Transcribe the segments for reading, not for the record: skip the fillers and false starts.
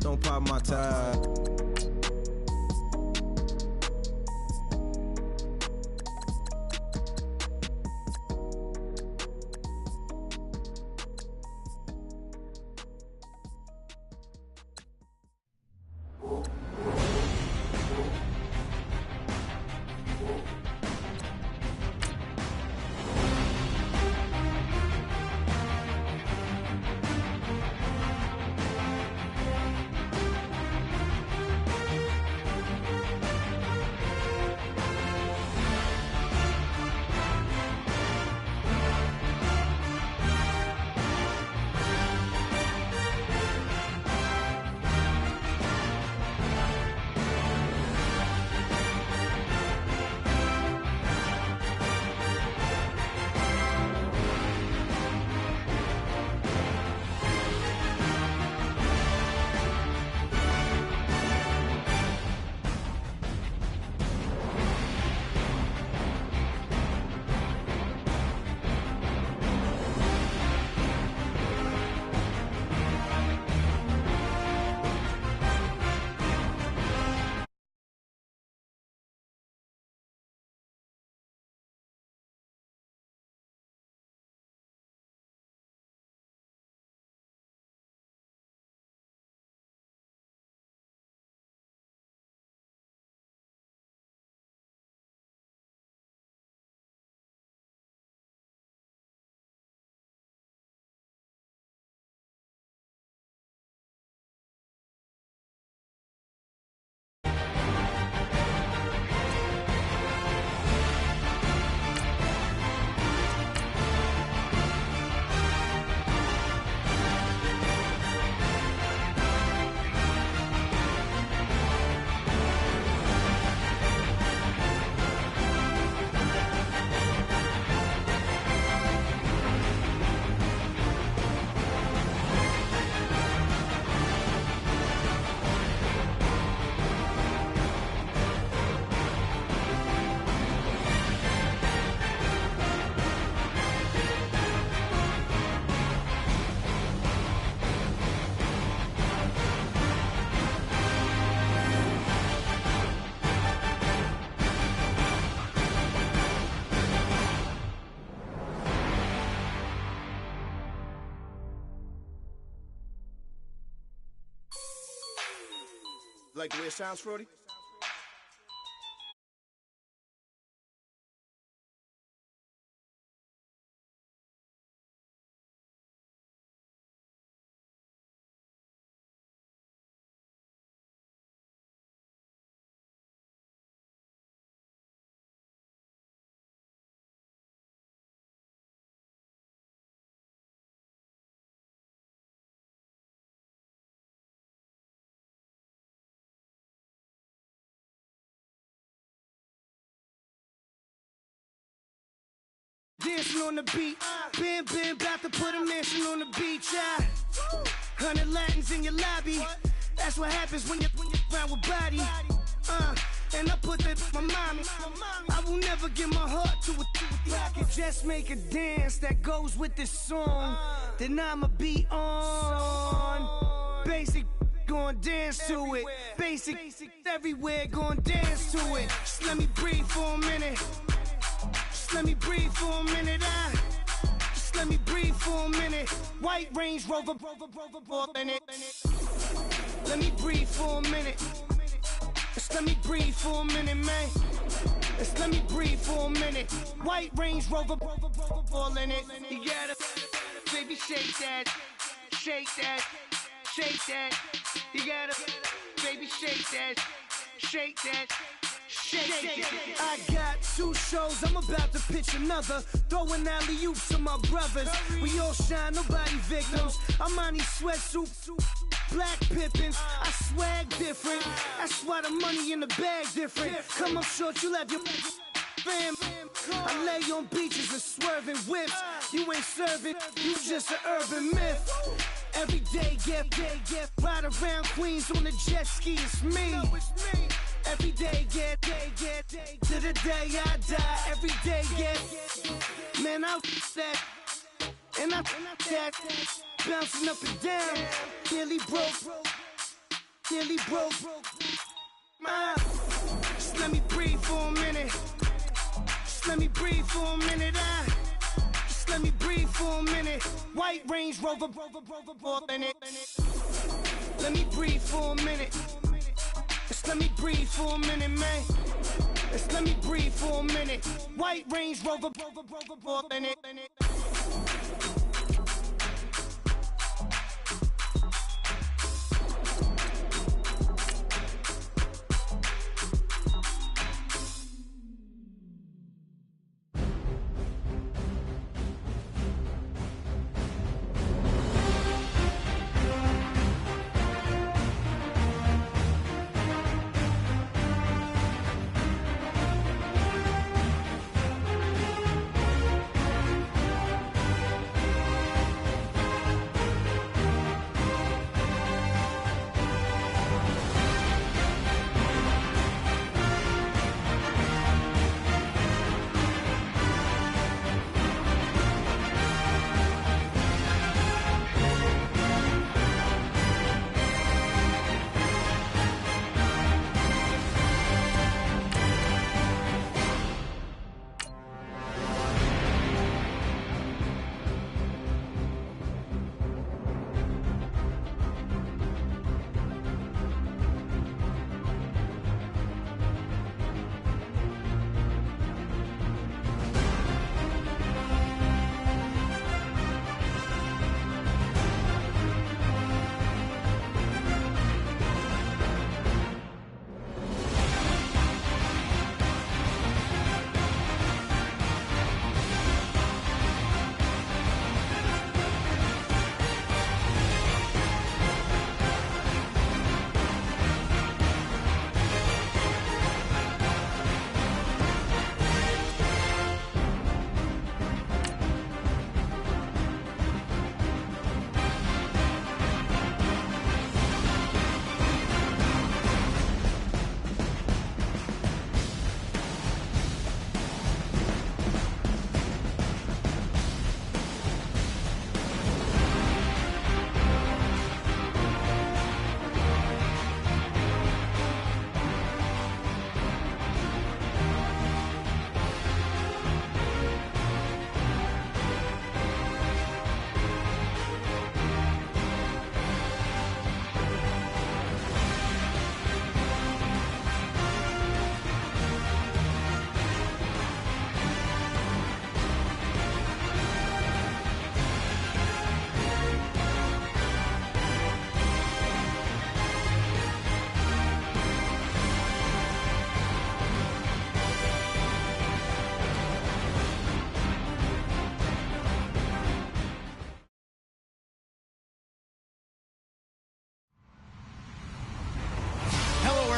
don't pop my tag. Like the way it sounds, Fruity? Dancing on the beat, bam, about to put a mansion on the beach, 100 Latins in your lobby, that's what happens when you're round with body, and I put that my mommy, I will never give my heart to it, I can just make a dance that goes with this song, then I'ma be on, basic, gon' dance to it, basic, everywhere, gon' dance to it, just let me breathe for a minute. Just let me breathe for a minute, just let me breathe for a minute. White Range Rover, in it. Let me breathe for a minute. Just let me breathe for a minute, man. Just let me breathe for a minute. White Range Rover, all in it. You gotta, baby, shake that, shake that, shake that. You gotta, baby, shake that, shake that. I got 2 shows, I'm about to pitch another. Throwing alley-oops to my brothers. We all shine, nobody victims. I'm on these sweatsuits, black pippins. I swag different. That's why the money in the bag different. Come up short, you'll have your fam. I lay on beaches and swerving whips. You ain't serving, you just an urban myth. Every day, get ride around Queens on a jet ski, it's me. Every day, get to the day I die. Every day, get, man, I that, and I that, bouncing up and down, nearly broke. sincerely broke. Just let me breathe for a minute. Just let me breathe for a minute. Just let me breathe for a minute. White Range Rover, let me breathe for a minute. Just let me breathe for a minute, man. Just let me breathe for a minute. White Range Rover,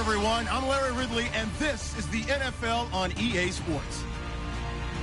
everyone, I'm Larry Ridley, and this is the NFL on EA Sports.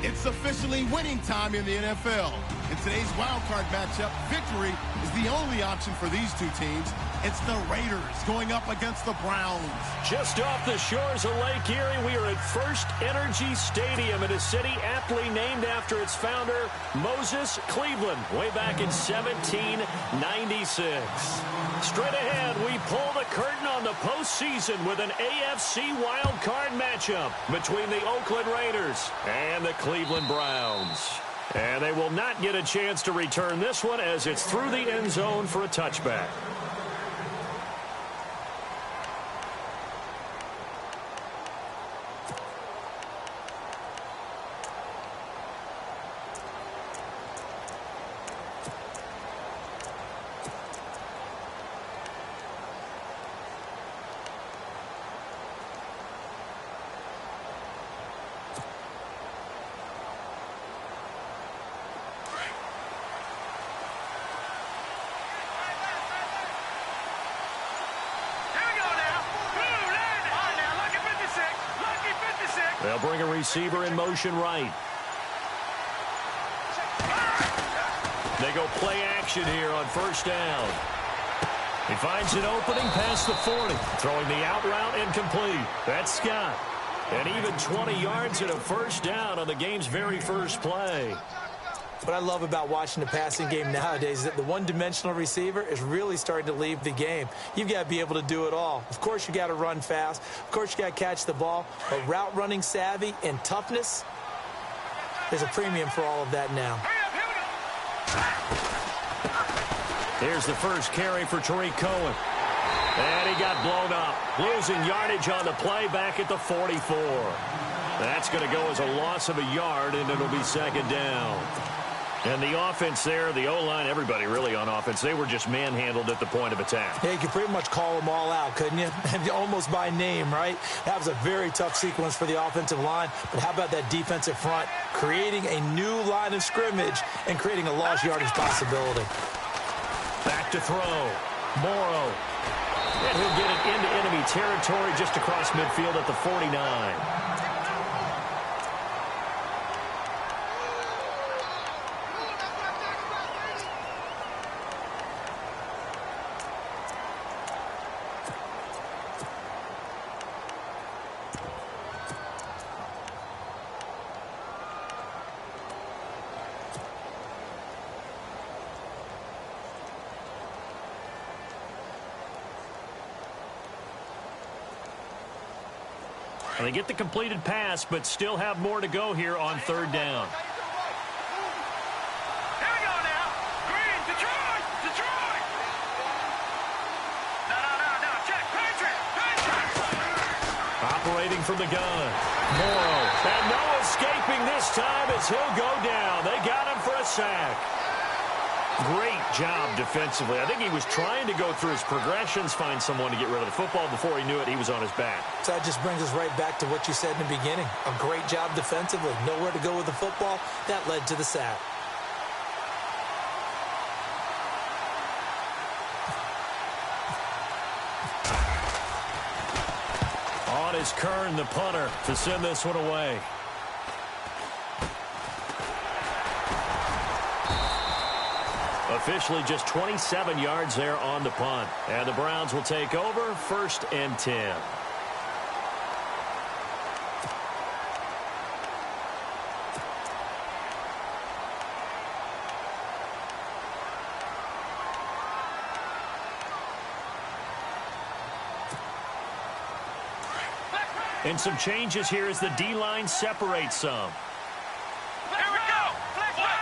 It's officially winning time in the NFL. In today's wildcard matchup, victory is the only option for these two teams. It's the Raiders going up against the Browns. Just off the shores of Lake Erie, we are at First Energy Stadium in a city aptly named after its founder, Moses Cleveland, way back in 1796. Straight ahead, we pull the curtain on the postseason with an AFC wildcard matchup between the Oakland Raiders and the Cleveland Browns. And they will not get a chance to return this one as it's through the end zone for a touchback. They'll bring a receiver in motion right. They go play action here on first down. He finds an opening past the 40. Throwing the out route incomplete. That's Scott. And even 20 yards and a first down on the game's very first play. What I love about watching the passing game nowadays is that the one-dimensional receiver is really starting to leave the game. You've got to be able to do it all. Of course, you got to run fast. Of course, you got to catch the ball. But route running savvy and toughness, there's a premium for all of that now. Here's the first carry for Tariq Cohen. And he got blown up. Losing yardage on the play back at the 44. That's going to go as a loss of a yard, and it'll be second down. And the offense there, the O-line, everybody really on offense, they were just manhandled at the point of attack. Yeah, you could pretty much call them all out, couldn't you? Almost by name, right? That was a very tough sequence for the offensive line. But how about that defensive front creating a new line of scrimmage and creating a lost yardage possibility? Back to throw. Morrow. And he'll get it into enemy territory just across midfield at the 49. They get the completed pass, but still have more to go here on third down. Here we go now. Green, Detroit, Detroit. No. Check, Patriot. Operating from the gun. Morrow. And no escaping this time as he'll go down. They got him for a sack. Great job defensively. I think he was trying to go through his progressions, find someone to get rid of the football. Before he knew it, he was on his back. So that just brings us right back to what you said in the beginning. A great job defensively. Nowhere to go with the football. That led to the sack. On is Kern, the punter, to send this one away. Officially just 27 yards there on the punt. And the Browns will take over, 1st and 10. And some changes here as the D-line separates some. Here we go. Flex right.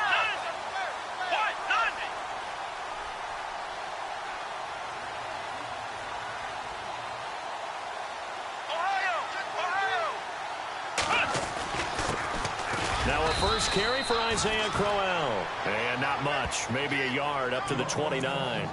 Now a first carry for Isaiah Crowell. And not much, maybe a yard up to the 29.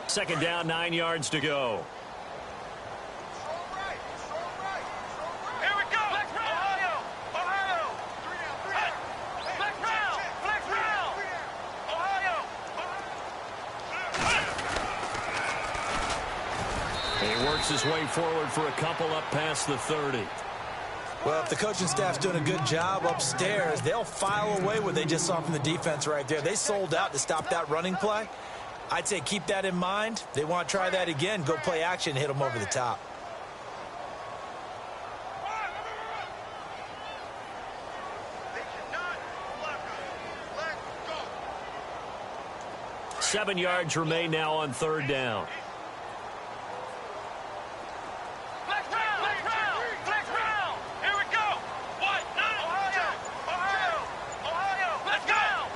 Second down, 9 yards to go. Here we go. Ohio. Flex round. Ohio. He works his way forward for a couple up past the 30. Well, if the coaching staff's doing a good job upstairs, they'll file away what they just saw from the defense right there. They sold out to stop that running play. I'd say keep that in mind. They want to try that again. Go play action, hit them over the top. They cannot block us. Let's go. 7 yards remain now on third down. Flex round. Here we go. What? Ohio. Let's go.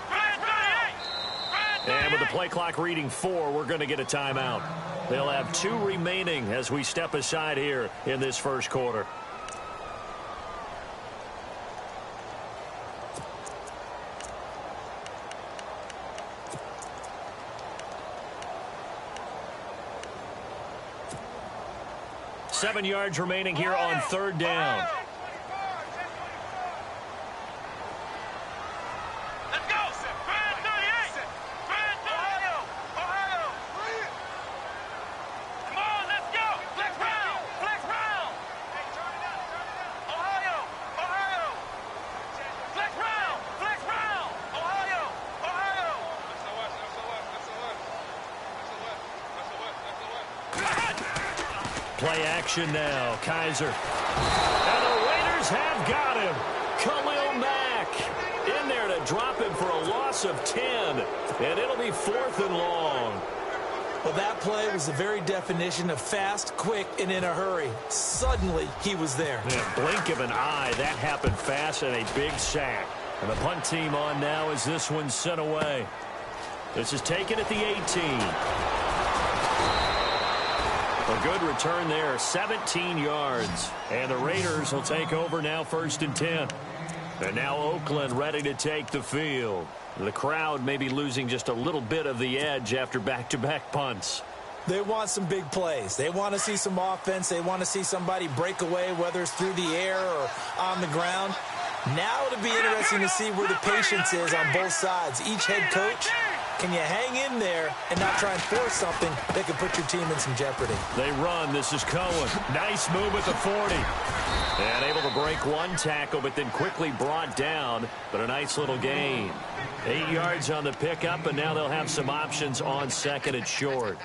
Brand 38. And with the play clock reading 4, we're going to get a timeout. They'll have 2 remaining as we step aside here in this first quarter. Seven yards remaining here on third down. Let's go. Brand 38. Ohio. Come on, let's go. Flex round. Ohio. Flex play action now. Kaiser. And the Raiders have got him. Khalil Mack in there to drop him for a loss of 10. And it'll be 4th and long. Well, that play was the very definition of fast, quick, and in a hurry. Suddenly, he was there. Yeah, blink of an eye. That happened fast and a big sack. And the punt team on now as this one's sent away. This is taken at the 18. A good return there, 17 yards. And the Raiders will take over now 1st and 10. And now Oakland ready to take the field. The crowd may be losing just a little bit of the edge after back-to-back punts. They want some big plays. They want to see some offense. They want to see somebody break away, whether it's through the air or on the ground. Now it'll be interesting to see where the patience is on both sides. Each head coach, can you hang in there and not try and force something that could put your team in some jeopardy? They run. This is Cohen. Nice move at the 40. And able to break one tackle, but then quickly brought down. But a nice little gain. 8 yards on the pickup, and now they'll have some options on 2nd and short.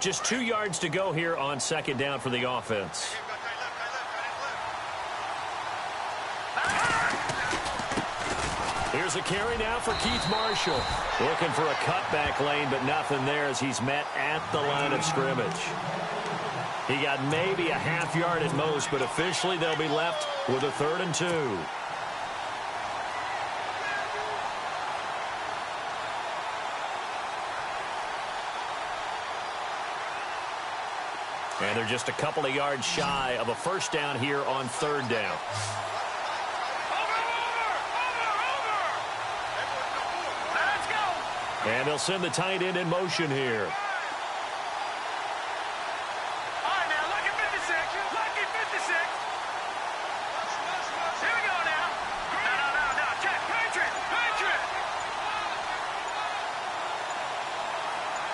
Just 2 yards to go here on 2nd down for the offense. Here's a carry now for Keith Marshall. Looking for a cutback lane, but nothing there as he's met at the line of scrimmage. He got maybe a half yard at most, but officially they'll be left with a 3rd and 2. And they're just a couple of yards shy of a 1st down here on 3rd down. Let's go. And they'll send the tight end in motion here. All right, now, lucky 56. Lucky 56. Here we go now. No. Check. Patriot.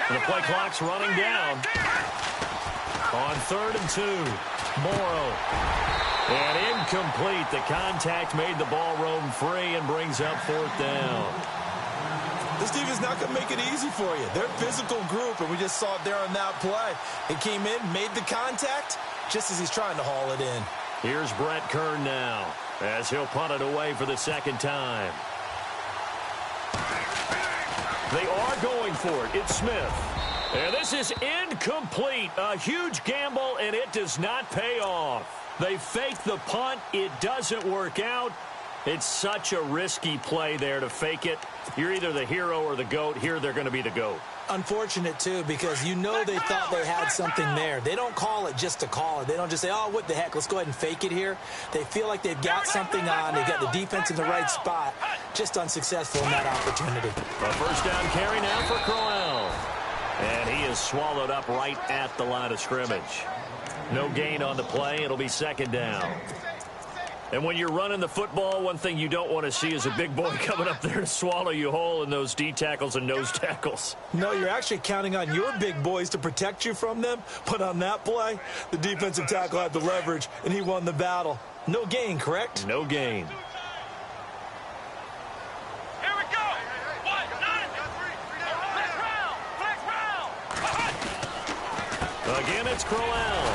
And the play clock's running down. On 3rd and 2, Morrow. And incomplete. The contact made the ball roam free and brings up 4th down. This defense is not going to make it easy for you. They're a physical group, and we just saw it there on that play. He came in, made the contact, just as he's trying to haul it in. Here's Brett Kern now, as he'll punt it away for the 2nd time. They are going for it. It's Smith. And this is incomplete. A huge gamble, and it does not pay off. They fake the punt. It doesn't work out. It's such a risky play there to fake it. You're either the hero or the GOAT. Here they're going to be the GOAT. Unfortunate, too, because you know they thought they had something there. They don't call it just to call it. They don't just say, oh, what the heck, let's go ahead and fake it here. They feel like they've got something on. They've got the defense in the right spot. Just unsuccessful in that opportunity. A 1st down carry now for Crowell. And he is swallowed up right at the line of scrimmage. No gain on the play. It'll be 2nd down. And when you're running the football, one thing you don't want to see is a big boy coming up there to swallow you whole in those D tackles and nose tackles. No, you're actually counting on your big boys to protect you from them. But on that play, the defensive tackle had the leverage, and he won the battle. No gain, correct? No gain. Here we go. 1-9. Flex round. Again, it's Crowell.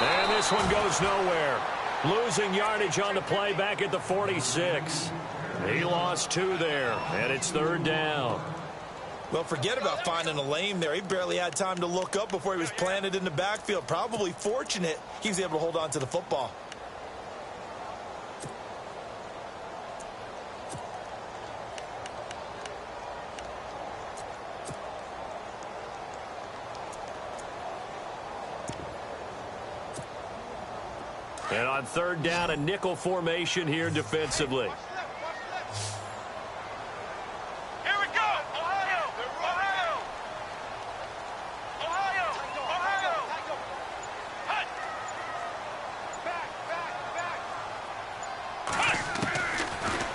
And this one goes nowhere. Losing yardage on the play back at the 46. He lost 2 there, and it's 3rd down. Well, forget about finding a lane there. He barely had time to look up before he was planted in the backfield. Probably fortunate he was able to hold on to the football. And on 3rd down, a nickel formation here defensively. Here we go. Ohio. Hut.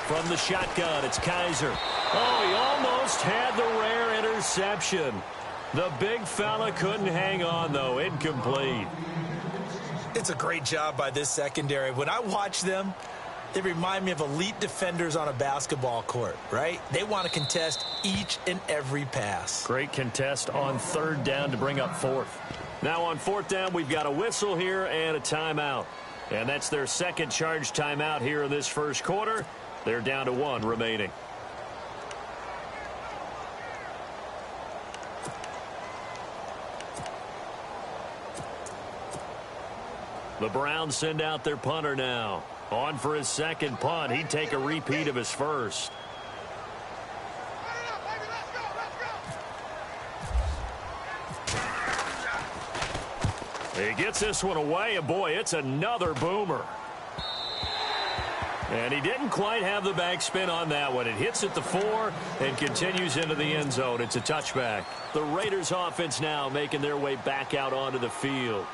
From the shotgun, it's Kaiser. Oh, he almost had the rare interception. The big fella couldn't hang on, though. Incomplete. It's a great job by this secondary. When I watch them, They remind me of elite defenders on a basketball court, right? They want to contest each and every pass. Great contest on third down to bring up fourth. Now on fourth down, we've got a whistle here and a timeout. And that's their second charge timeout here in this first quarter. They're down to 1 remaining. The Browns send out their punter now. On for his second punt. He'd take a repeat of his first. He gets this one away, and boy, it's another boomer. And he didn't quite have the backspin on that one. It hits at the 4 and continues into the end zone. It's a touchback. The Raiders offense now making their way back out onto the field.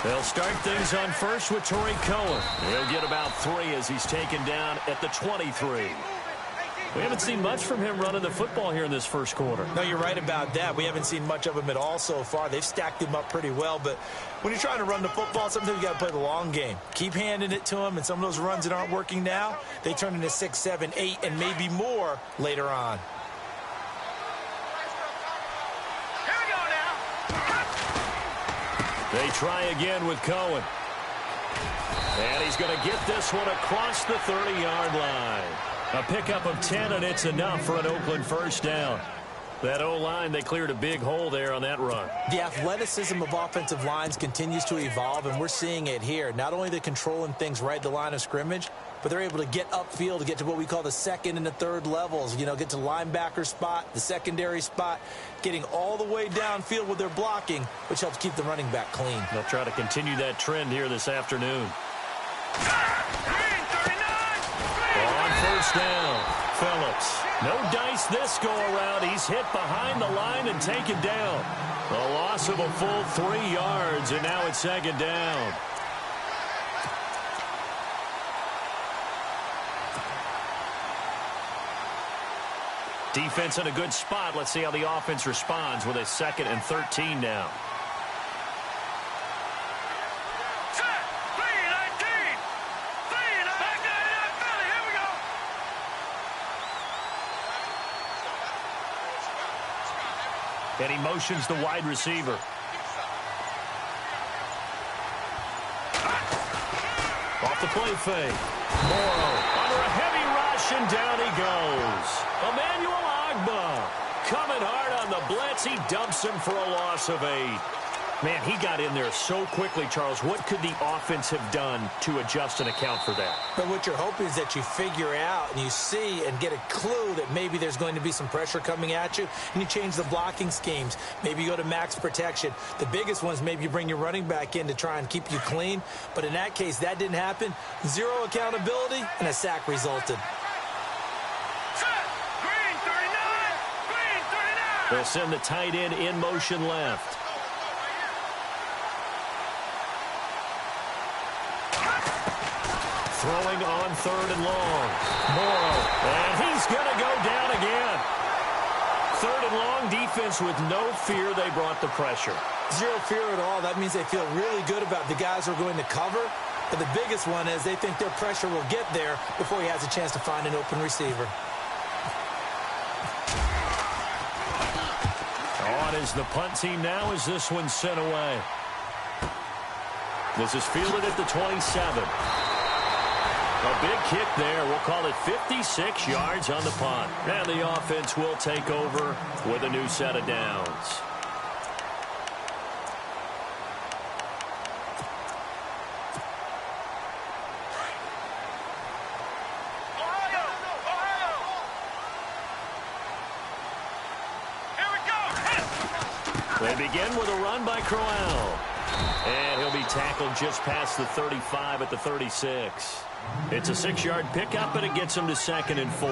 They'll start things on first with Torrey Cohen. He'll get about 3 as he's taken down at the 23. We haven't seen much from him running the football here in this first quarter. No, you're right about that. We haven't seen much of him at all so far. They've stacked him up pretty well, but when you're trying to run the football, sometimes you got to play the long game. Keep handing it to him, and some of those runs that aren't working now, they turn into 6, 7, 8, and maybe more later on. They try again with Cohen. And he's going to get this one across the 30-yard line. A pickup of 10, and it's enough for an Oakland first down. That O-line, they cleared a big hole there on that run. The athleticism of offensive lines continues to evolve, and we're seeing it here. Not only the controlling things right at the line of scrimmage, but they're able to get upfield to get to what we call the second and the third levels. You know, get to the linebacker spot, the secondary spot, getting all the way downfield with their blocking, which helps keep the running back clean. They'll try to continue that trend here this afternoon. On first down, Phillips. No dice this go-around. He's hit behind the line and taken down. A loss of a full 3 yards, and now it's second down. Defense in a good spot. Let's see how the offense responds with a 2nd and 13 now. And he motions the wide receiver. Off the play fake. Morrow under a heavy rush, and down he goes. Emmanuel Agba coming hard on the blitz. He dumps him for a loss of 8. Man, he got in there so quickly, Charles. What could the offense have done to adjust and account for that? But what you're hoping is that you figure out and you see and get a clue that maybe there's going to be some pressure coming at you, and you change the blocking schemes. Maybe you go to max protection. The biggest one is maybe you bring your running back in to try and keep you clean. But in that case, that didn't happen. 0 accountability, and a sack resulted. They'll send the tight end in motion left. Throwing on 3rd and long. Morrow. And he's going to go down again. 3rd and long, defense with no fear. They brought the pressure. 0 fear at all. That means they feel really good about the guys who are going to cover. But the biggest one is they think their pressure will get there before he has a chance to find an open receiver. On is the punt team now as this one's sent away. This is fielded at the 27. A big kick there. We'll call it 56 yards on the punt. And the offense will take over with a new set of downs. They begin with a run by Crowell. And he'll be tackled just past the 35 at the 36. It's a 6-yard pickup, and it gets him to 2nd and 4.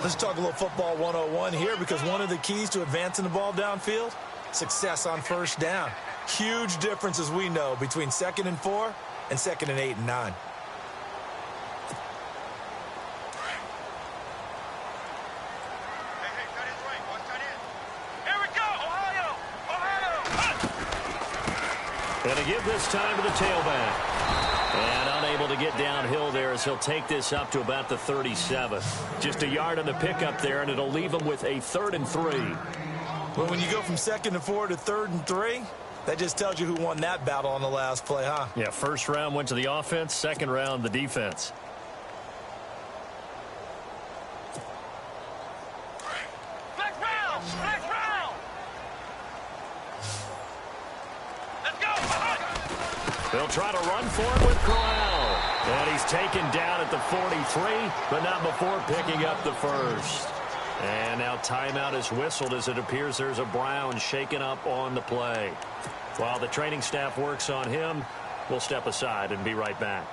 Let's talk a little football 101 here, because one of the keys to advancing the ball downfield, success on first down. Huge difference, as we know, between 2nd and 4 and 2nd and 8 and 9. Going to give this time to the tailback. And unable to get downhill there as he'll take this up to about the 37. Just a yard on the pickup there, and it'll leave him with a 3rd and 3. Well, when you go from 2nd and 4 to 3rd and 3, that just tells you who won that battle on the last play, huh? Yeah, first round went to the offense, second round the defense. Flex round! Flex round! Let's go! They'll try to run for it with Corral. And he's taken down at the 43, but not before picking up the first. And now timeout is whistled as it appears there's a Brown shaken up on the play. While the training staff works on him, we'll step aside and be right back.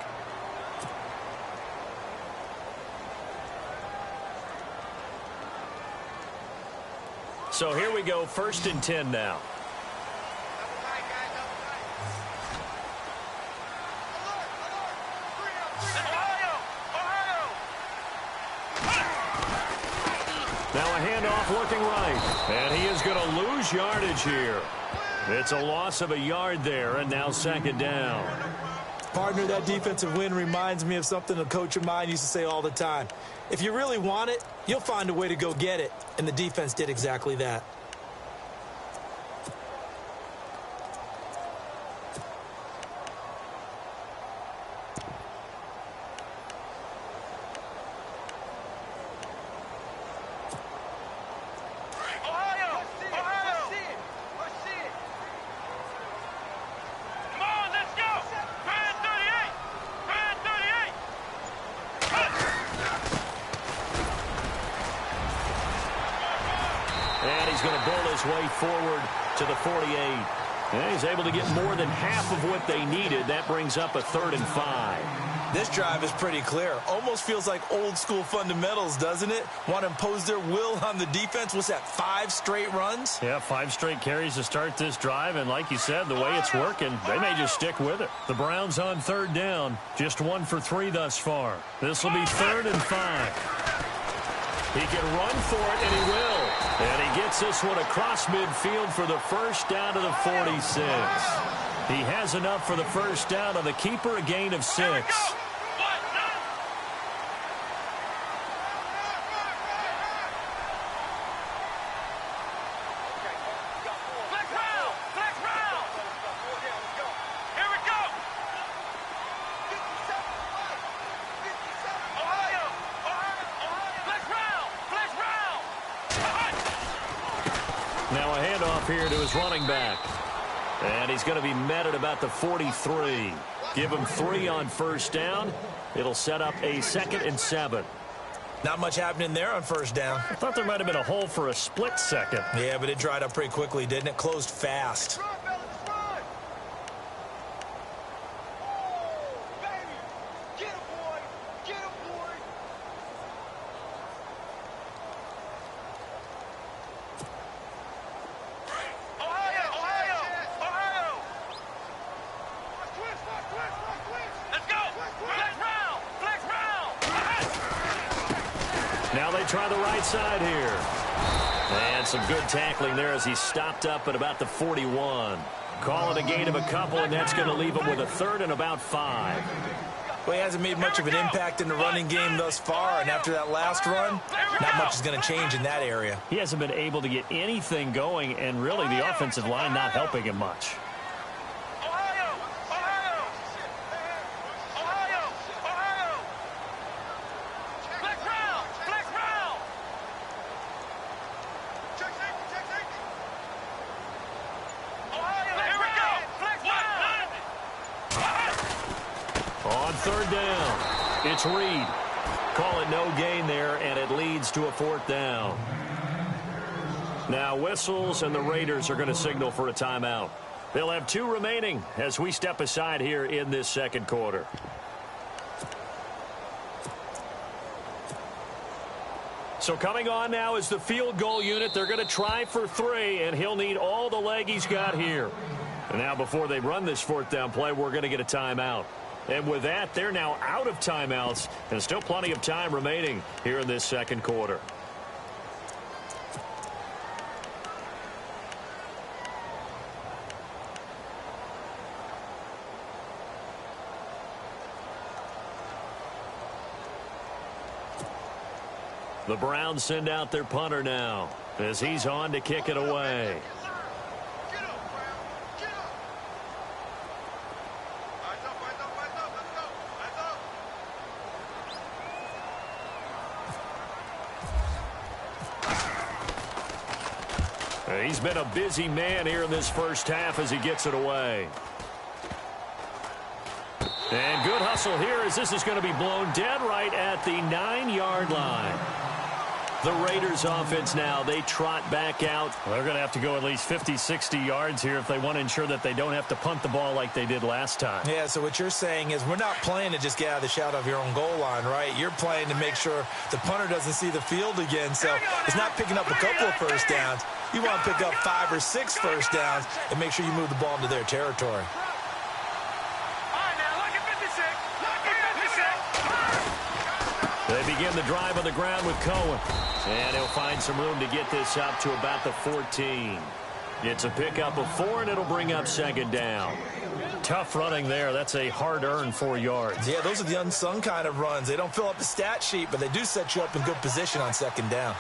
So here we go, 1st and 10 now. Now a handoff looking right, and he is going to lose yardage here. It's a loss of a yard there, and now 2nd down. Partner, that defensive win reminds me of something a coach of mine used to say all the time. If you really want it, you'll find a way to go get it, and the defense did exactly that. And he's going to bowl his way forward to the 48. And he's able to get more than half of what they needed. That brings up a 3rd and 5. This drive is pretty clear. Almost feels like old school fundamentals, doesn't it? Want to impose their will on the defense. What's that, 5 straight runs? Yeah, 5 straight carries to start this drive. And like you said, the way it's working, they may just stick with it. The Browns on 3rd down. Just 1 for 3 thus far. This will be 3rd and 5. He can run for it, and he will. And he gets this one across midfield for the first down to the 46. He has enough for the first down on the keeper, a gain of 6. Now a handoff here to his running back. And he's going to be met at about the 43. Give him 3 on first down. It'll set up a 2nd and 7. Not much happening there on first down. I thought there might have been a hole for a split second. Yeah, but it dried up pretty quickly, didn't it? Closed fast. Now they try the right side here. And some good tackling there as he stopped up at about the 41. Call it a gain of a couple, and that's going to leave him with a 3rd and about 5. Well, he hasn't made much of an impact in the running game thus far, and after that last run, not much is going to change in that area. He hasn't been able to get anything going, and really the offensive line not helping him much. On 3rd down, it's Reed. Call it no gain there, and it leads to a 4th down. Now whistles, and the Raiders are going to signal for a timeout. They'll have 2 remaining as we step aside here in this 2nd quarter. So coming on now is the field goal unit. They're going to try for 3, and he'll need all the leg he's got here. And now before they run this 4th down play, we're going to get a timeout. And with that, they're now out of timeouts, and still plenty of time remaining here in this 2nd quarter. The Browns send out their punter now as he's on to kick it away. He's been a busy man here in this first half as he gets it away. And good hustle here as this is going to be blown dead right at the 9-yard line. The Raiders offense now, they trot back out. Well, they're going to have to go at least 50, 60 yards here if they want to ensure that they don't have to punt the ball like they did last time. Yeah, so what you're saying is we're not playing to just get out of the shadow of your own goal line, right? You're playing to make sure the punter doesn't see the field again. So it's not picking up a couple of first downs. You want to pick up 5 or 6 first downs and make sure you move the ball into their territory. They begin the drive on the ground with Cohen. And he'll find some room to get this up to about the 14. It's a pickup of 4, and it'll bring up second down. Tough running there. That's a hard-earned 4 yards. Yeah, those are the unsung kind of runs. They don't fill up the stat sheet, but they do set you up in good position on second down.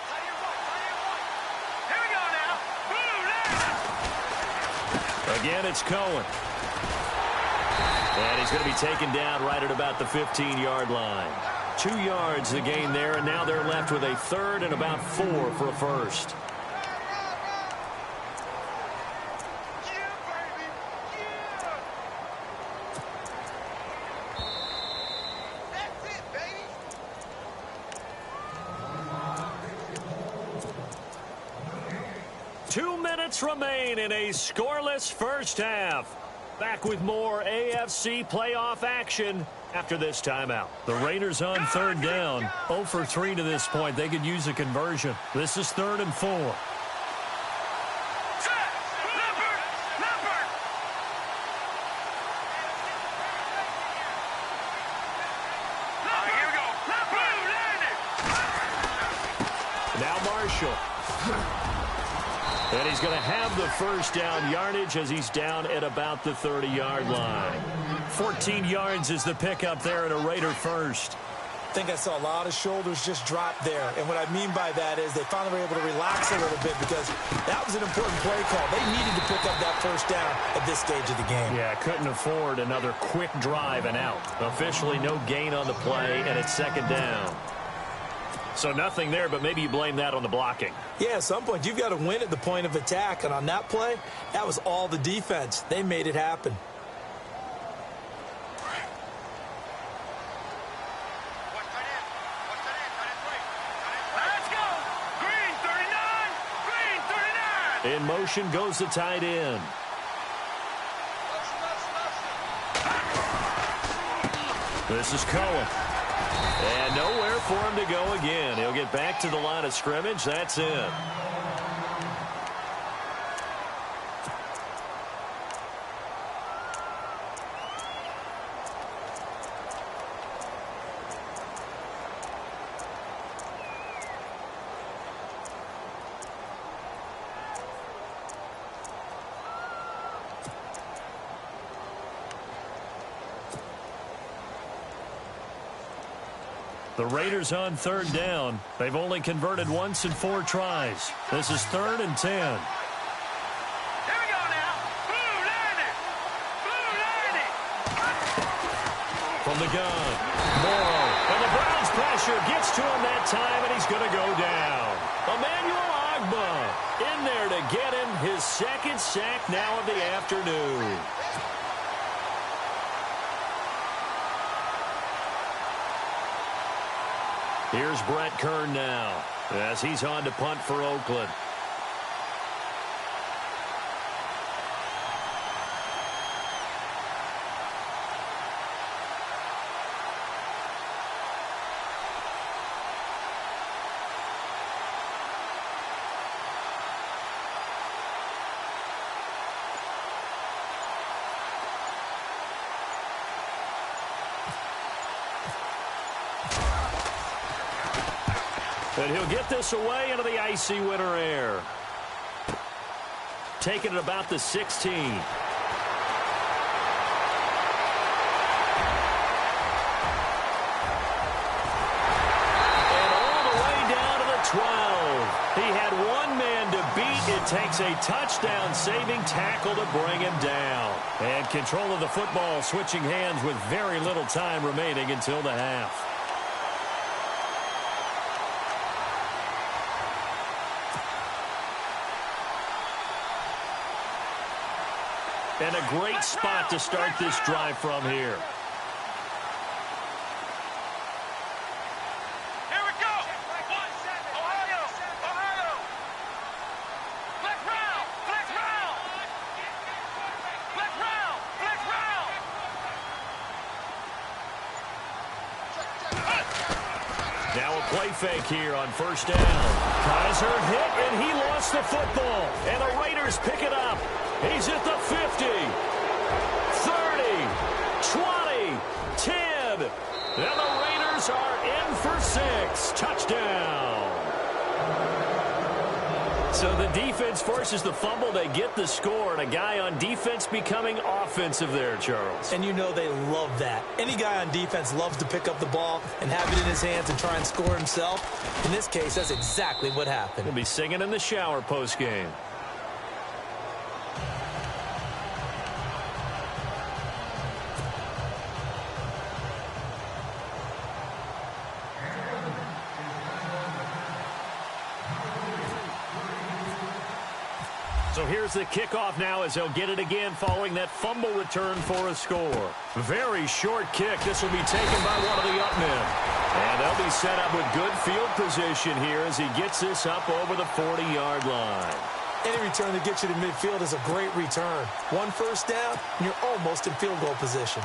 Again, it's Cohen. And he's going to be taken down right at about the 15-yard line. 2 yards the gain there, and now they're left with a 3rd and about 4 for a first. That's it, baby. 2 minutes remain in a scoreless first half. Back with more AFC playoff action after this timeout. The Raiders on 3rd down. 0 for 3 to this point. They could use a conversion. This is 3rd and 4. Now Marshall. And he's going to have the first down yardage as he's down at about the 30-yard line. 14 yards is the pickup there at a Raider first. I think I saw a lot of shoulders just drop there. And what I mean by that is they finally were able to relax a little bit because that was an important play call. They needed to pick up that first down at this stage of the game. Yeah, couldn't afford another quick drive and out. Officially no gain on the play, and it's second down. So nothing there, but maybe you blame that on the blocking. Yeah, at some point you've got to win at the point of attack. And on that play, that was all the defense. They made it happen. Let's go. Green 39. Green 39. In motion goes the tight end. This is Cohen. And nowhere for him to go again. He'll get back to the line of scrimmage. That's it. The Raiders on 3rd down. They've only converted once in 4 tries. This is 3rd and 10. Here we go now. Blue landed. Blue landed. From the gun, Morrow. And the Browns pressure gets to him that time, and he's going to go down. Emmanuel Agba in there to get him his 2nd sack now of the afternoon. Here's Brett Kern now as he's on to punt for Oakland. And he'll get this away into the icy winter air. Taking it about the 16. And all the way down to takes a touchdown-saving tackle to bring him down. And control of the football switching hands with very little time remaining until the half. And a great spot to start this drive from here. Here we go. Ohio. Flex round. Now a play fake here on first down. Kaiser hit, and he lost the football. And the Raiders pick it up. He's at the 50, 30, 20, 10. And the Raiders are in for 6. Touchdown. So the defense forces the fumble. They get the score, and a guy on defense becoming offensive there, Charles. And you know they love that. Any guy on defense loves to pick up the ball and have it in his hands and try and score himself. In this case, that's exactly what happened. He'll be singing in the shower postgame. So here's the kickoff now as they'll get it again following that fumble return for a score. Very short kick. This will be taken by one of the up men. And they'll be set up with good field position here as he gets this up over the 40-yard line. Any return that gets you to midfield is a great return. One first down, and you're almost in field goal position.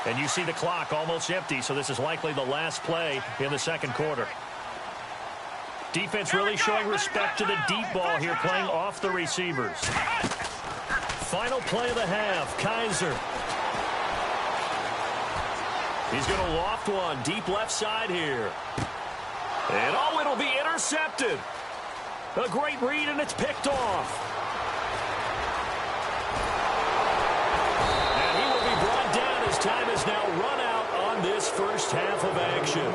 And you see the clock almost empty, so this is likely the last play in the second quarter. Defense really showing respect to the deep ball here, playing off the receivers. Final play of the half, Kaiser. He's going to loft one, deep left side here. And oh, it'll be intercepted. A great read, and it's picked off. Time is now run out on this first half of action.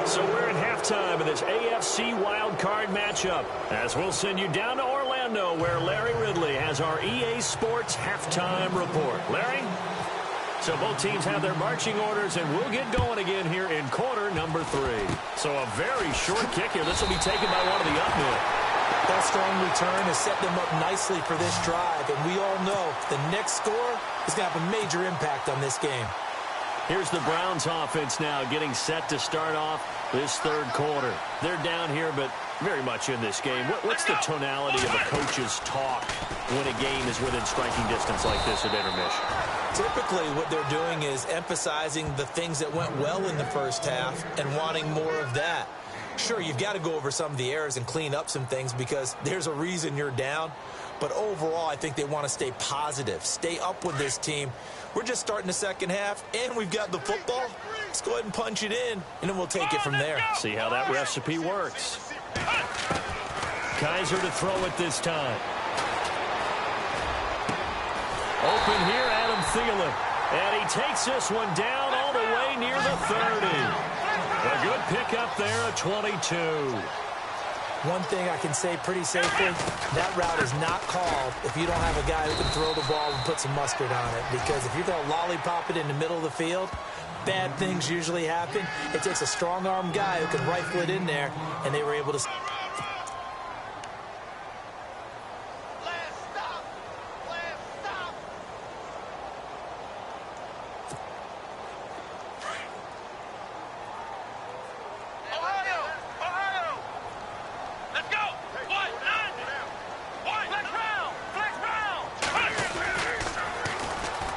So we're in halftime of this AFC wildcard matchup, as we'll send you down to Orlando, where Larry Ridley has our EA Sports halftime report. Larry? So both teams have their marching orders, and we'll get going again here in quarter number 3. So a very short kick here. This will be taken by one of the up men. That strong return has set them up nicely for this drive, and we all know the next score is going to have a major impact on this game. Here's the Browns offense now getting set to start off this third quarter. They're down here, but very much in this game. What's the tonality of a coach's talk when a game is within striking distance like this at intermission? Typically, what they're doing is emphasizing the things that went well in the first half and wanting more of that. Sure, you've got to go over some of the errors and clean up some things because there's a reason you're down. But overall, I think they want to stay positive, stay up with this team. We're just starting the second half, and we've got the football. Let's go ahead and punch it in, and then we'll take it from there. See how that recipe works. Kaiser to throw it this time. Open here, Adam Thielen. And he takes this one down all the way near the 30. A good pickup there at 22. One thing I can say pretty safely, that route is not called if you don't have a guy who can throw the ball and put some mustard on it. Because if you're going to lollipop it in the middle of the field, bad things usually happen. It takes a strong-arm guy who can rifle it in there, and they were able to...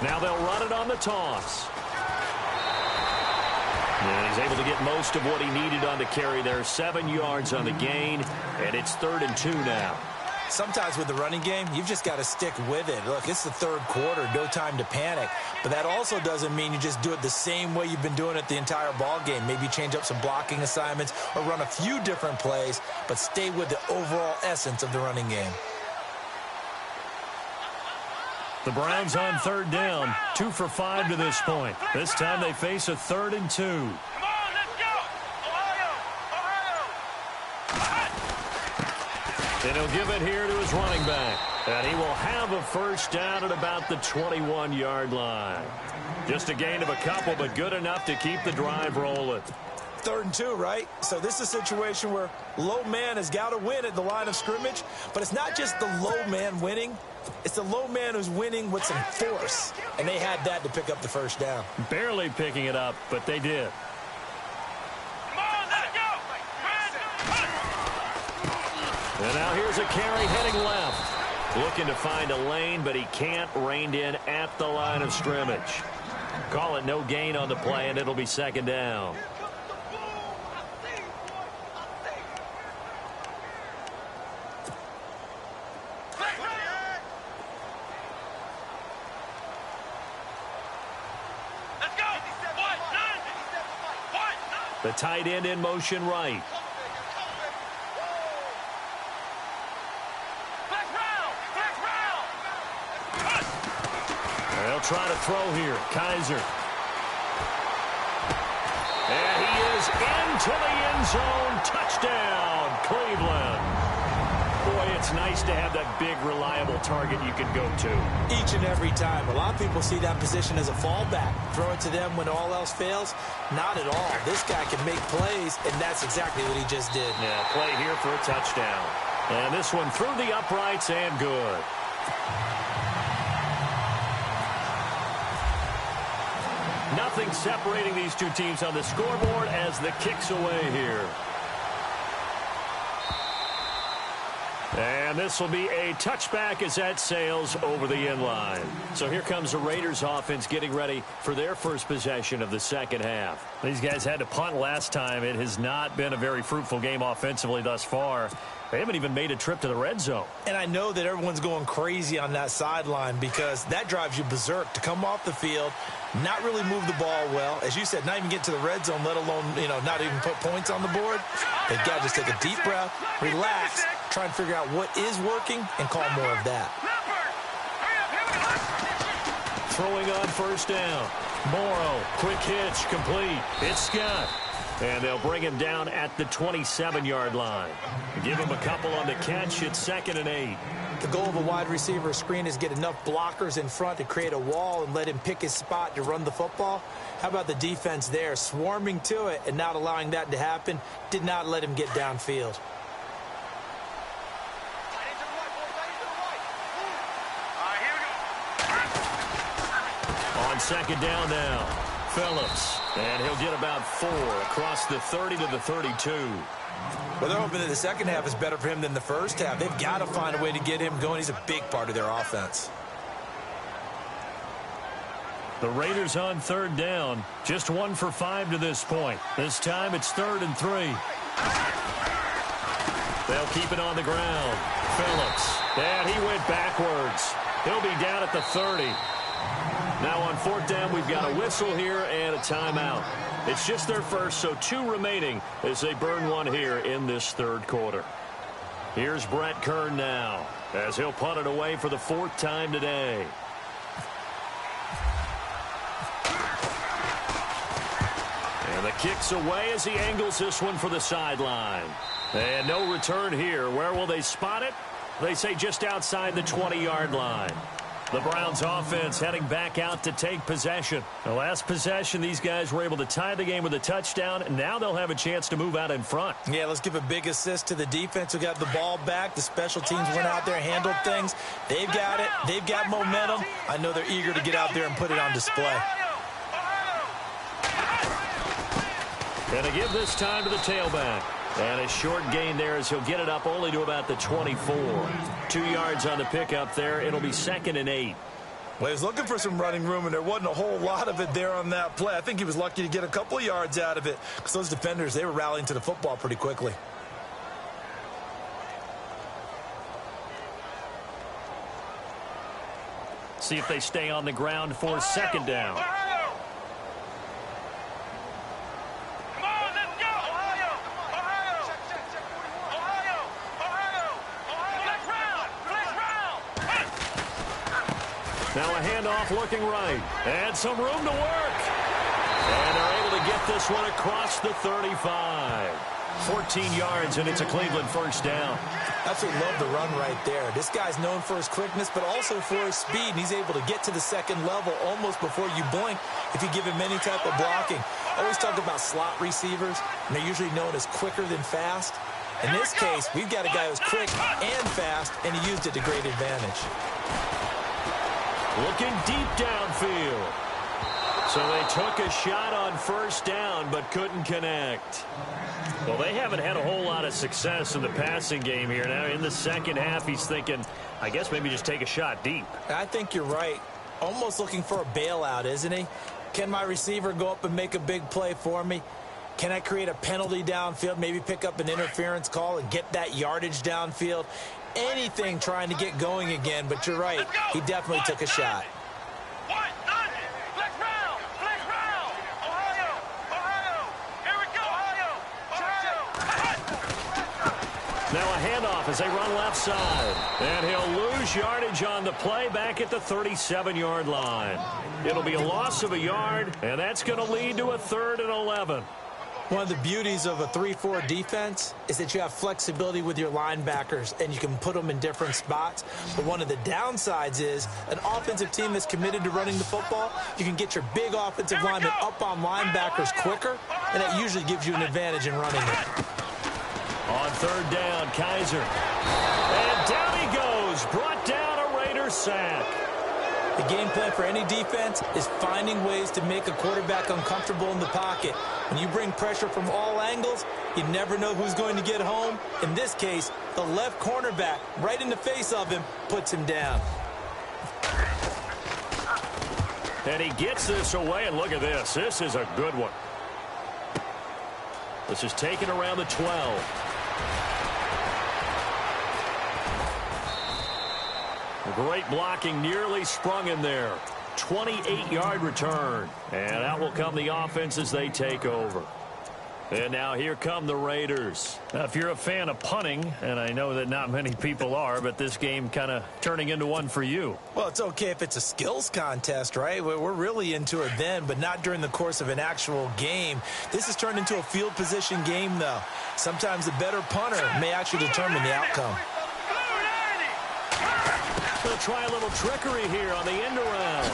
Now they'll run it on the toss. And he's able to get most of what he needed on the carry there. 7 yards on the gain, and it's 3rd and 2 now. Sometimes with the running game, you've just got to stick with it. Look, it's the third quarter, no time to panic. But that also doesn't mean you just do it the same way you've been doing it the entire ball game. Maybe change up some blocking assignments or run a few different plays, but stay with the overall essence of the running game. The Browns on third down, 2 for 5 to this point. This time they face a 3rd and 2. Come on, let's go! Ohio! And he'll give it here to his running back. And he will have a first down at about the 21-yard line. Just a gain of a couple, but good enough to keep the drive rolling. 3rd and 2, right? So this is a situation where low man has got to win at the line of scrimmage, but it's not just the low man winning. It's the low man who's winning with some force, and they had that to pick up the first down. Barely picking it up, but they did. Come on, let's go! And now here's a carry heading left. Looking to find a lane, but he can't rein in at the line of scrimmage. Call it no gain on the play, and it'll be 2nd down. The tight end in motion right. They'll try to throw here. Kaiser. And he is into the end zone. Touchdown, Cleveland. Boy, it's nice to have that big, reliable target you can go to. Each and every time. A lot of people see that position as a fallback. Throw it to them when all else fails. Not at all. This guy can make plays, and that's exactly what he just did. Yeah, play here for a touchdown. And this one through the uprights and good. Nothing separating these two teams on the scoreboard as the kick's away here. And this will be a touchback as that sails over the end line. So here comes the Raiders offense getting ready for their first possession of the second half. These guys had to punt last time. It has not been a very fruitful game offensively thus far. They haven't even made a trip to the red zone. And I know that everyone's going crazy on that sideline because that drives you berserk to come off the field, not really move the ball well. As you said, not even get to the red zone, let alone, not even put points on the board. They've got to just take a deep breath, relax, try and figure out what is working, and call more of that. Throwing on first down. Morrow, quick hitch, complete. It's Scott. And they'll bring him down at the 27-yard line. Give him a couple on the catch. It's 2nd and 8. The goal of a wide receiver screen is get enough blockers in front to create a wall and let him pick his spot to run the football. How about the defense there, swarming to it and not allowing that to happen? Did not let him get downfield. On 2nd down now, Phillips. And he'll get about 4 across the 30 to the 32. Well, they're hoping that the second half is better for him than the first half. They've got to find a way to get him going. He's a big part of their offense. The Raiders on 3rd down. Just 1 for 5 to this point. This time it's 3rd and 3. They'll keep it on the ground. Phillips. And he went backwards. He'll be down at the 30. Now on 4th down, we've got a whistle here and a timeout. It's just their first, so 2 remaining as they burn one here in this 3rd quarter. Here's Brett Kern now as he'll punt it away for the 4th time today. And the kick's away as he angles this one for the sideline. And no return here. Where will they spot it? They say just outside the 20-yard line. The Browns offense heading back out to take possession. The last possession, these guys were able to tie the game with a touchdown, and now they'll have a chance to move out in front. Yeah, let's give a big assist to the defense who got the ball back. The special teams went out there, handled things. They've got it. They've got momentum. I know they're eager to get out there and put it on display. And to give this time to the tailback. And a short gain there as he'll get it up only to about the 24. 2 yards on the pickup there. It'll be 2nd and 8. Well, he was looking for some running room, and there wasn't a whole lot of it there on that play. I think he was lucky to get a couple of yards out of it because those defenders, they were rallying to the football pretty quickly. See if they stay on the ground for second down. Now a handoff looking right. And some room to work. And they're able to get this one across the 35. 14 yards, and it's a Cleveland first down. Absolutely love the run right there. This guy's known for his quickness, but also for his speed. And he's able to get to the second level almost before you blink if you give him any type of blocking. I always talk about slot receivers, and they're usually known as quicker than fast. In this case, we've got a guy who's quick and fast, and he used it to great advantage. Looking deep downfield. So they took a shot on first down, but couldn't connect. Well, they haven't had a whole lot of success in the passing game here. Now, in the second half, he's thinking, I guess maybe just take a shot deep. I think you're right. Almost looking for a bailout, isn't he? Can my receiver go up and make a big play for me? Can I create a penalty downfield, maybe pick up an interference call and get that yardage downfield? Anything trying to get going again, but you're right. He definitely took a shot. Now a handoff as they run left side. And he'll lose yardage on the play back at the 37-yard line. It'll be a loss of a yard, and that's going to lead to a 3rd and 11. One of the beauties of a 3-4 defense is that you have flexibility with your linebackers, and you can put them in different spots. But one of the downsides is an offensive team that's committed to running the football, you can get your big offensive linemen up on linebackers quicker, and that usually gives you an advantage in running it. On 3rd down, Kaiser. And down he goes. Brought down a Raider sack. The game plan for any defense is finding ways to make a quarterback uncomfortable in the pocket. When you bring pressure from all angles, you never know who's going to get home. In this case, the left cornerback, right in the face of him, puts him down. And he gets this away, and look at this. This is a good one. This is taken around the 12. Great blocking, nearly sprung in there. 28-yard return. And out will come the offense as they take over. And now here come the Raiders. Now, if you're a fan of punting, and I know that not many people are, but this game kind of turning into one for you. Well, it's okay if it's a skills contest, right? We're really into it then, but not during the course of an actual game. This has turned into a field position game, though. Sometimes the better punter may actually determine the outcome. They'll try a little trickery here on the end around.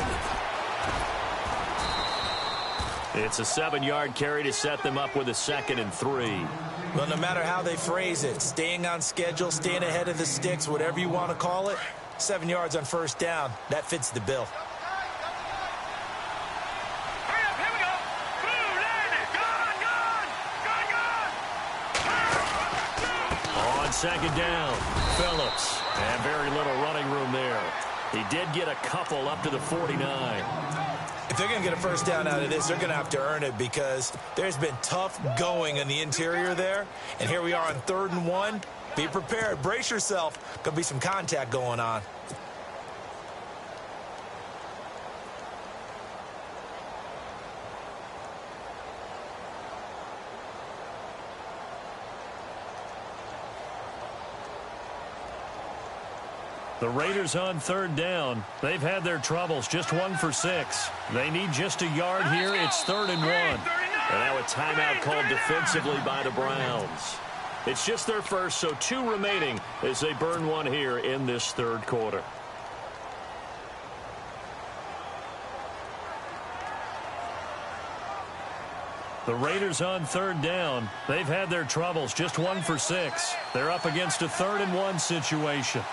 It's a 7-yard carry to set them up with a 2nd and 3. Well, no matter how they phrase it, staying on schedule, staying ahead of the sticks, whatever you want to call it, 7 yards on first down, that fits the bill. On 2nd down, Phillips. And very little running room there. He did get a couple up to the 49. If they're going to get a first down out of this, they're going to have to earn it because there's been tough going in the interior there. And here we are on 3rd and 1. Be prepared. Brace yourself. Going to be some contact going on. The Raiders on 3rd down. They've had their troubles. Just 1 for 6. They need just a yard here. It's 3rd and 1. And now a timeout called defensively by the Browns. It's just their first, so 2 remaining as they burn one here in this 3rd quarter. The Raiders on 3rd down. They've had their troubles. Just 1 for 6. They're up against a 3rd and 1 situation.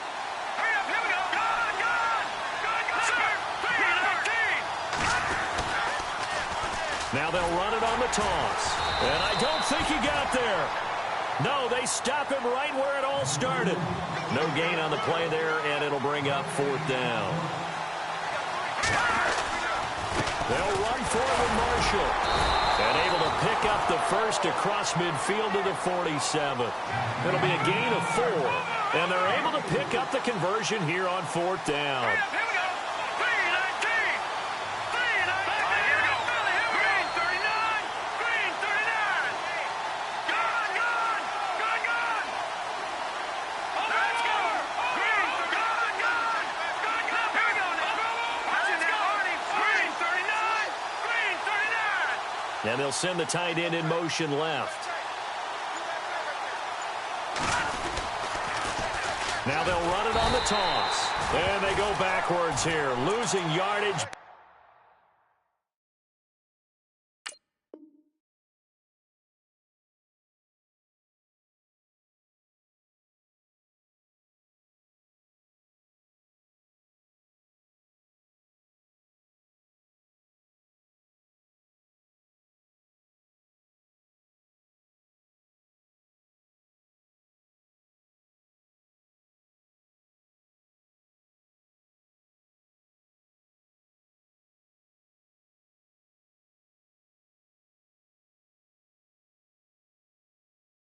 Now they'll run it on the toss. And I don't think he got there. No, they stop him right where it all started. No gain on the play there, and it'll bring up 4th down. They'll run forward with Marshall. And able to pick up the first across midfield to the 47. It'll be a gain of 4. And they're able to pick up the conversion here on 4th down. And they'll send the tight end in motion left. Now they'll run it on the toss. And they go backwards here, losing yardage.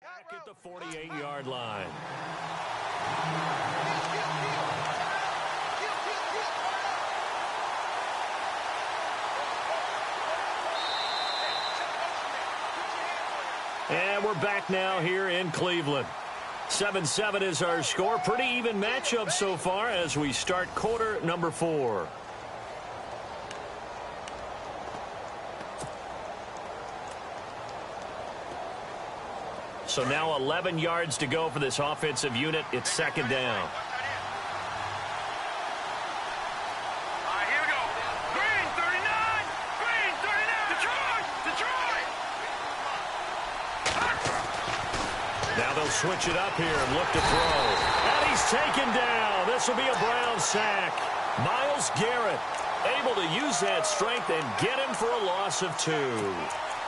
Back at the 48-yard line. And we're back now here in Cleveland. 7-7 is our score. Pretty even matchup so far as we start quarter number 4. So now 11 yards to go for this offensive unit. It's second down. All right, here we go. Green, 39. Green, 39. Detroit. Detroit. Now they'll switch it up here and look to throw. And he's taken down. This will be a Brown sack. Myles Garrett able to use that strength and get him for a loss of 2.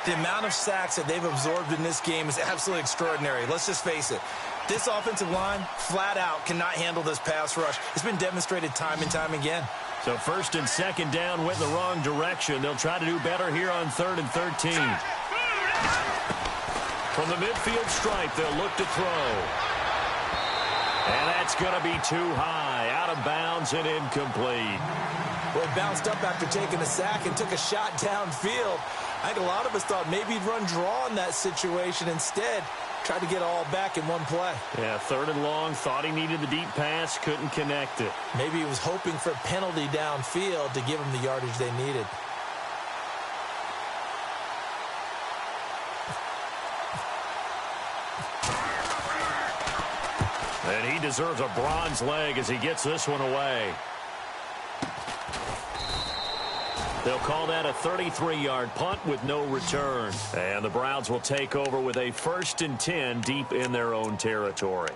The amount of sacks that they've absorbed in this game is absolutely extraordinary. Let's just face it. This offensive line, flat out, cannot handle this pass rush. It's been demonstrated time and time again. So first and second down went the wrong direction. They'll try to do better here on 3rd and 13. From the midfield stripe, they'll look to throw. And that's going to be too high, out of bounds and incomplete. Well, he bounced up after taking a sack and took a shot downfield. I think a lot of us thought maybe he'd run draw in that situation. Instead, tried to get it all back in one play. Yeah, 3rd and long, thought he needed the deep pass, couldn't connect it. Maybe he was hoping for a penalty downfield to give him the yardage they needed. And he deserves a bronze leg as he gets this one away. They'll call that a 33-yard punt with no return. And the Browns will take over with a 1st and 10 deep in their own territory.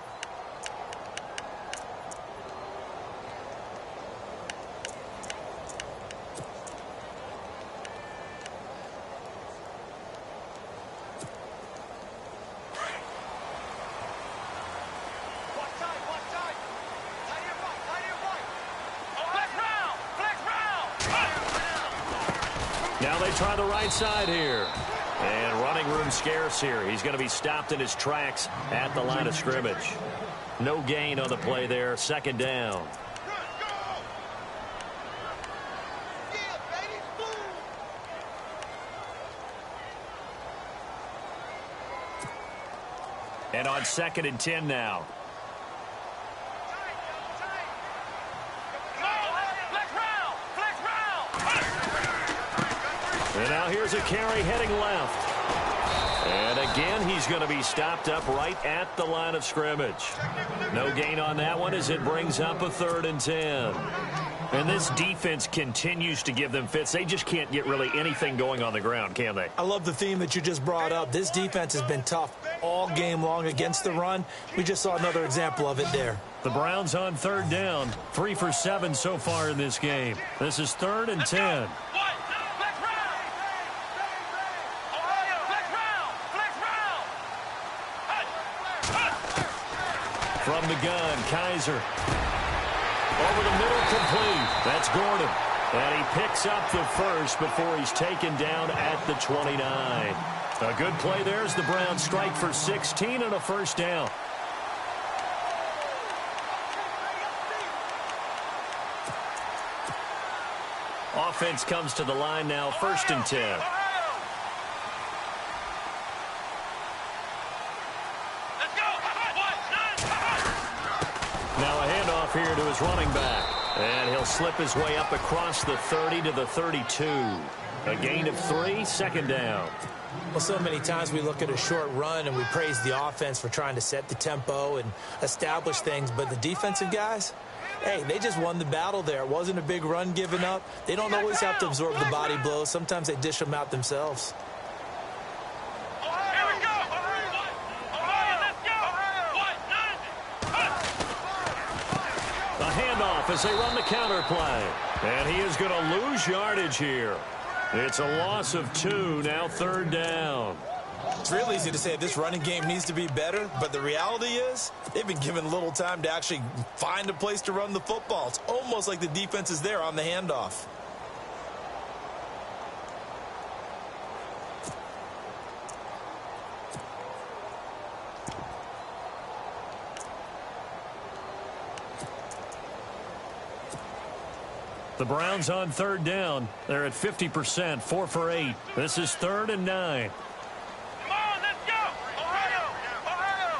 Now they try the right side here. And running room scarce here. He's going to be stopped in his tracks at the line of scrimmage. No gain on the play there. Second down. And on 2nd and 10 now. And now here's a carry heading left. And again, he's going to be stopped up right at the line of scrimmage. No gain on that one as it brings up a 3rd and 10. And this defense continues to give them fits. They just can't get really anything going on the ground, can they? I love the theme that you just brought up. This defense has been tough all game long against the run. We just saw another example of it there. The Browns on 3rd down. 3 for 7 so far in this game. This is 3rd and 10. From the gun, Kaiser. Over the middle, complete. That's Gordon. And he picks up the first before he's taken down at the 29. A good play there as the Browns strike for 16 and a 1st down. Offense comes to the line now, 1st and 10. Now a handoff here to his running back. And he'll slip his way up across the 30 to the 32. A gain of 3, second down. Well, so many times we look at a short run and we praise the offense for trying to set the tempo and establish things, but the defensive guys, hey, they just won the battle there. It wasn't a big run given up. They don't always have to absorb the body blows. Sometimes they dish them out themselves. A handoff as they run the counter play. And he is going to lose yardage here. It's a loss of 2, now third down. It's real easy to say this running game needs to be better, but the reality is they've been given little time to actually find a place to run the football. It's almost like the defense is there on the handoff. The Browns on third down. They're at 50%, 4 for 8. This is 3rd and 9. Come on, let's go! Ohio! Ohio!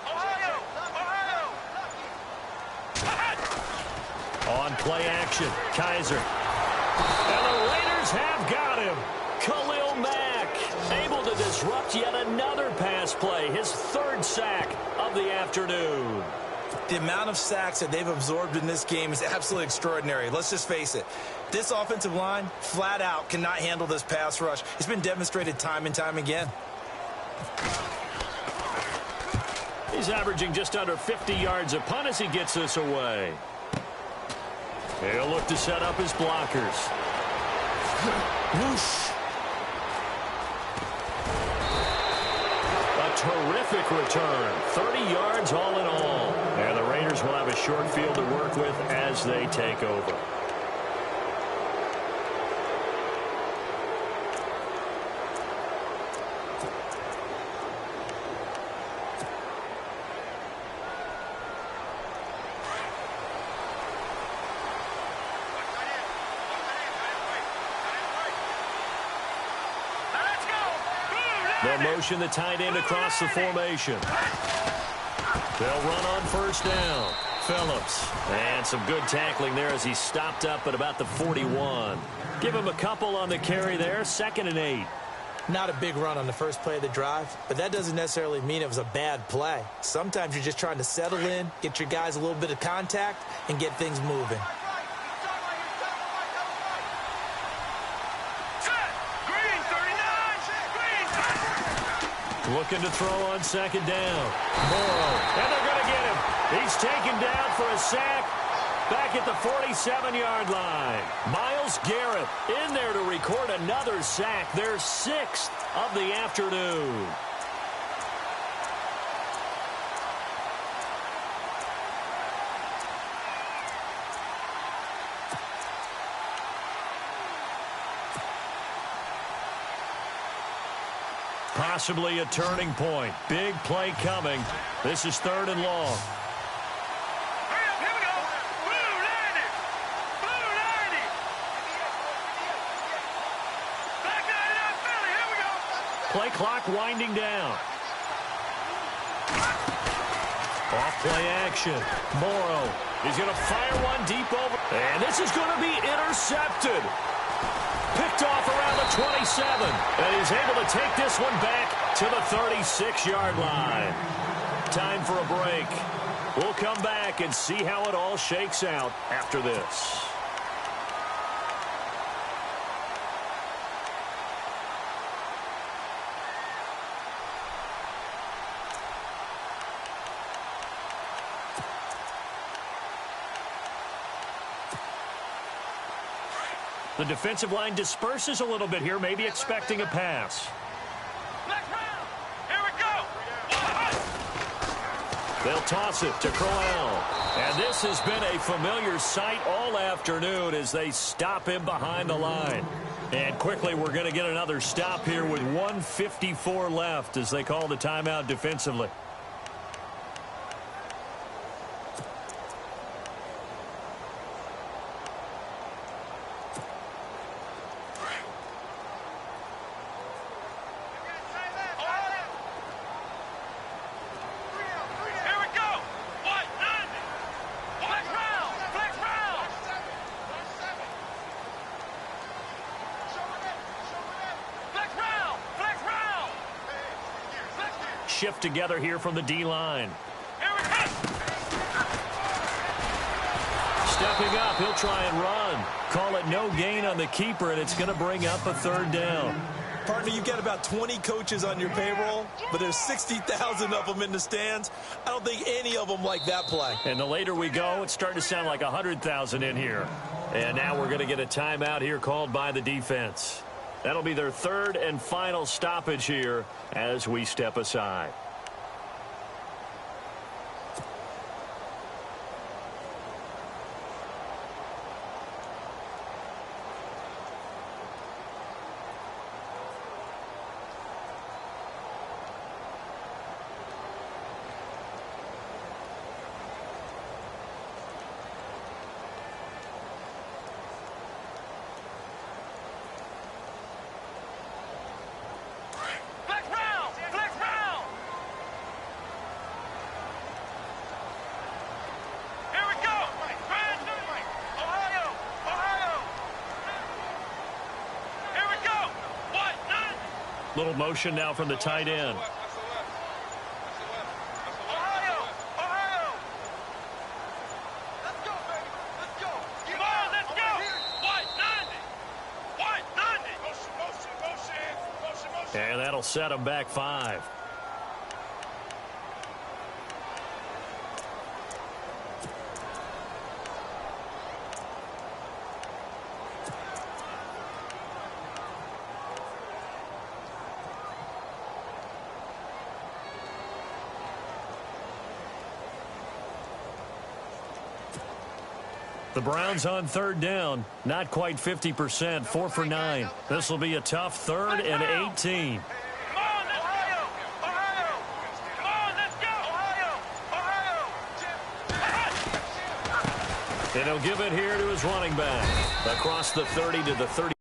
Ohio! Ohio! On play action, Kaiser. And the Raiders have got him. Khalil Mack able to disrupt yet another pass play. His 3rd sack of the afternoon. The amount of sacks that they've absorbed in this game is absolutely extraordinary. Let's just face it. This offensive line, flat out, cannot handle this pass rush. It's been demonstrated time and time again. He's averaging just under 50 yards a punt as he gets this away. He'll look to set up his blockers. Whoosh. A terrific return. 30 yards all in all. And the Raiders will have a short field to work with as they take over. They'll motion the tight end across the formation. They'll run on first down. Phillips. And some good tackling there as he stopped up at about the 41. Give him a couple on the carry there. 2nd and 8. Not a big run on the first play of the drive, but that doesn't necessarily mean it was a bad play. Sometimes you're just trying to settle in, get your guys a little bit of contact, and get things moving. Looking to throw on 2nd down. Morrow. And they're going to get him. He's taken down for a sack back at the 47-yard line. Myles Garrett in there to record another sack. Their 6th of the afternoon. Possibly a turning point. Big play coming. This is 3rd and long. Hurry up, here we go. Blue 90. Blue 90. Back 99 Philly, here we go. Play clock winding down. Off play action. Morrow. He's going to fire one deep over. And this is going to be intercepted. Picked off around the 27. And he's able to take this one back to the 36-yard line. Time for a break. We'll come back and see how it all shakes out after this. The defensive line disperses a little bit here, maybe expecting a pass. Next round. Here we go. They'll toss it to Crowell. And this has been a familiar sight all afternoon as they stop him behind the line. And quickly, we're going to get another stop here with 1:54 left as they call the timeout defensively. Here we go. What? 90. Next round. shift together here from the D-line. Stepping up, he'll try and run. Call it no gain on the keeper, and it's going to bring up a 3rd down. Partner, you've got about 20 coaches on your payroll, but there's 60,000 of them in the stands. I don't think any of them like that play. And the later we go, it's starting to sound like 100,000 in here. And now we're going to get a timeout here called by the defense. That'll be their 3rd and final stoppage here as we step aside. Little motion now from the tight end. And that'll set him back 5. The Browns on 3rd down, not quite 50%, 4 for 9. This will be a tough 3rd and 18. And he'll give it here to his running back. Across the 30 to the 30.